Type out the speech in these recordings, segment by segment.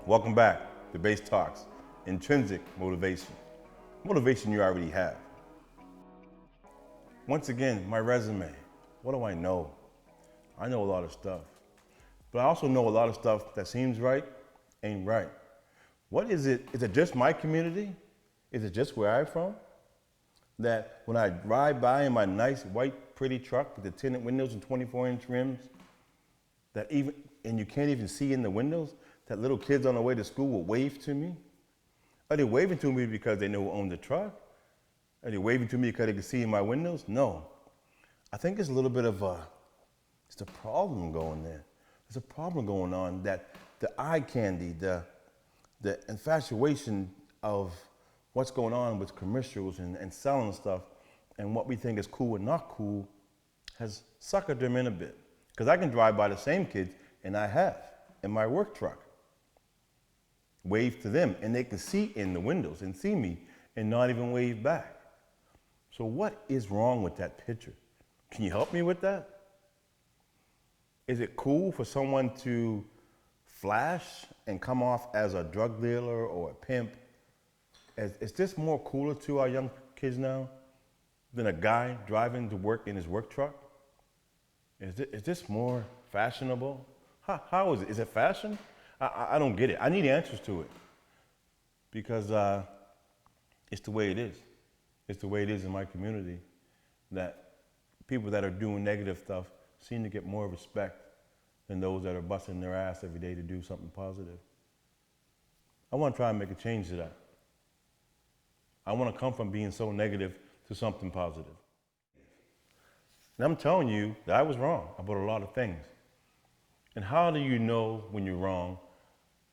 Welcome back to Base Talks, Intrinsic Motivation. Motivation you already have. Once again, my resume. What do I know? I know a lot of stuff. But I also know a lot of stuff that seems right, ain't right. What is it? Is it just my community? Is it just where I'm from? That when I ride by in my nice, white, pretty truck with the tinted windows and 24-inch rims, and you can't even see in the windows, that little kids on the way to school will wave to me? Are they waving to me because they know who owned the truck? Are they waving to me because they can see in my windows? No. I think there's a little bit of it's a problem going there. There's a problem going on that the eye candy, the infatuation of what's going on with commercials and selling stuff and what we think is cool and not cool has suckered them in a bit. Because I can drive by the same kids, and I have, in my work truck. Wave to them, and they can see in the windows and see me and not even wave back. So what is wrong with that picture? Can you help me with that? Is it cool for someone to flash and come off as a drug dealer or a pimp? Is this more cooler to our young kids now than a guy driving to work in his work truck? Is this more fashionable? How is it? Is it fashion? I don't get it. I need answers to it because it's the way it is. It's the way it is in my community that people that are doing negative stuff seem to get more respect than those that are busting their ass every day to do something positive. I want to try and make a change to that. I want to come from being so negative to something positive. And I'm telling you that I was wrong about a lot of things. And how do you know when you're wrong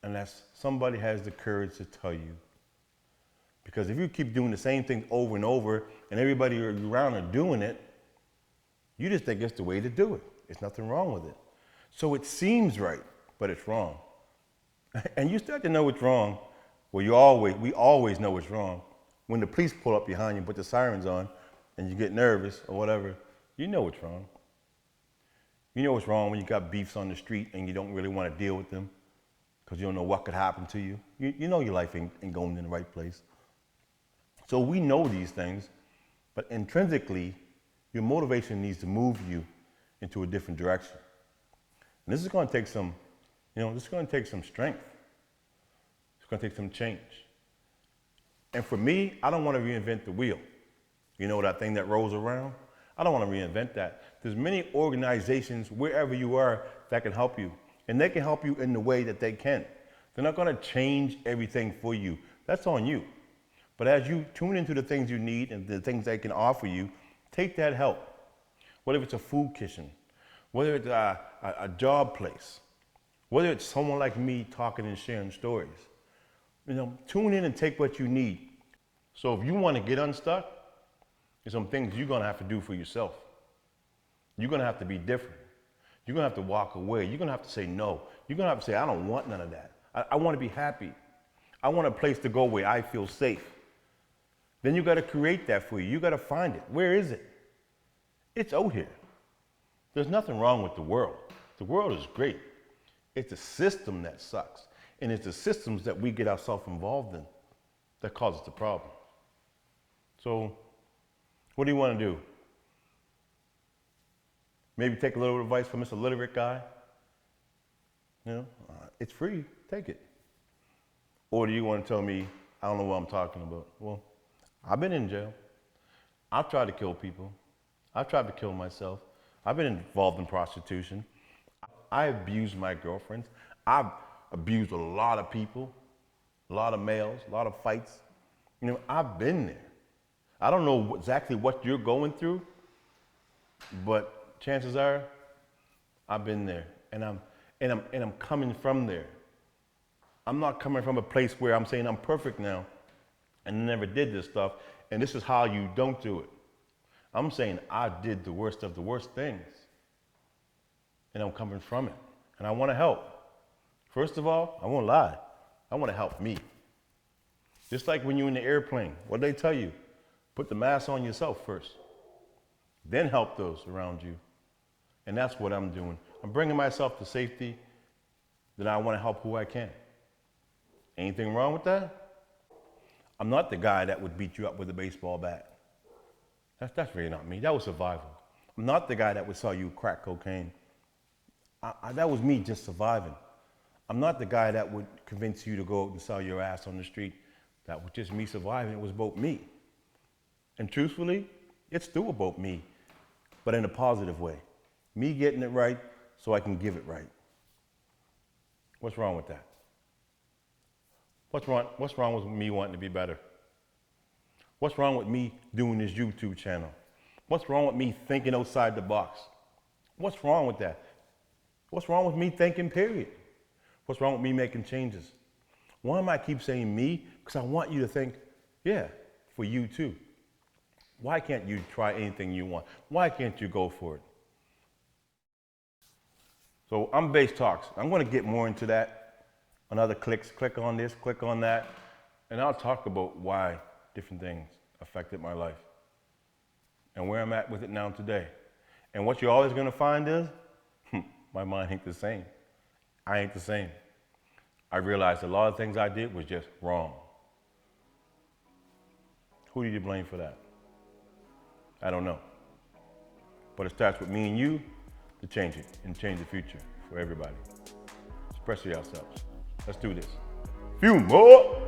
unless somebody has the courage to tell you? Because if you keep doing the same thing over and over and everybody around are doing it, you just think it's the way to do it. There's nothing wrong with it. So it seems right, but it's wrong. And you start to know it's wrong. Well, we always know it's wrong. When the police pull up behind you and put the sirens on and you get nervous or whatever, you know it's wrong. You know it's wrong when you got beefs on the street and you don't really want to deal with them because you don't know what could happen to you. You know your life ain't going in the right place. So we know these things, but intrinsically, your motivation needs to move you into a different direction. And this is going to take some, this is going to take some strength. It's going to take some change. And for me, I don't want to reinvent the wheel. You know that thing that rolls around? I don't want to reinvent that. There's many organizations wherever you are that can help you. And they can help you in the way that they can. They're not going to change everything for you. That's on you. But as you tune into the things you need and the things they can offer you, take that help. Whether it's a food kitchen, whether it's a job place, whether it's someone like me talking and sharing stories. Tune in and take what you need. So if you want to get unstuck, there's some things you're going to have to do for yourself. You're going to have to be different. You're going to have to walk away. You're going to have to say no. You're going to have to say, I don't want none of that. I want to be happy. I want a place to go where I feel safe. Then you got to create that for you. You got to find it. Where is it? It's out here. There's nothing wrong with the world. The world is great. It's the system that sucks. And it's the systems that we get ourselves involved in that causes the problem. So, what do you want to do? Maybe take a little advice from Mr. Literate guy? It's free. Take it. Or do you want to tell me, I don't know what I'm talking about? Well, I've been in jail. I've tried to kill people. I've tried to kill myself. I've been involved in prostitution. I abused my girlfriends. I've abused a lot of people, a lot of males, a lot of fights. I've been there. I don't know exactly what you're going through, but chances are I've been there, and I'm coming from there. I'm not coming from a place where I'm saying I'm perfect now and I never did this stuff, and this is how you don't do it. I'm saying I did the worst of the worst things, and I'm coming from it, and I want to help. First of all, I won't lie. I want to help me. Just like when you're in the airplane, what do they tell you? Put the mask on yourself first, then help those around you. And that's what I'm doing. I'm bringing myself to safety, then I want to help who I can. Anything wrong with that? I'm not the guy that would beat you up with a baseball bat. That's really not me. That was survival. I'm not the guy that would sell you crack cocaine. That was me just surviving. I'm not the guy that would convince you to go out and sell your ass on the street. That was just me surviving. It was about me. And truthfully, it's still about me, but in a positive way. Me getting it right so I can give it right. What's wrong with that? What's wrong with me wanting to be better? What's wrong with me doing this YouTube channel? What's wrong with me thinking outside the box? What's wrong with that? What's wrong with me thinking, period? What's wrong with me making changes? Why am I keep saying me? Because I want you to think, yeah, for you too. Why can't you try anything you want? Why can't you go for it? So I'm Base Talks. I'm going to get more into that on other clicks. Click on this, click on that, and I'll talk about why different things affected my life and where I'm at with it now today. And what you're always going to find is, my mind ain't the same. I ain't the same. I realized a lot of things I did was just wrong. Who do you blame for that? I don't know. But it starts with me and you to change it and change the future for everybody. Express yourselves. Let's do this. Few more.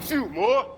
Few more.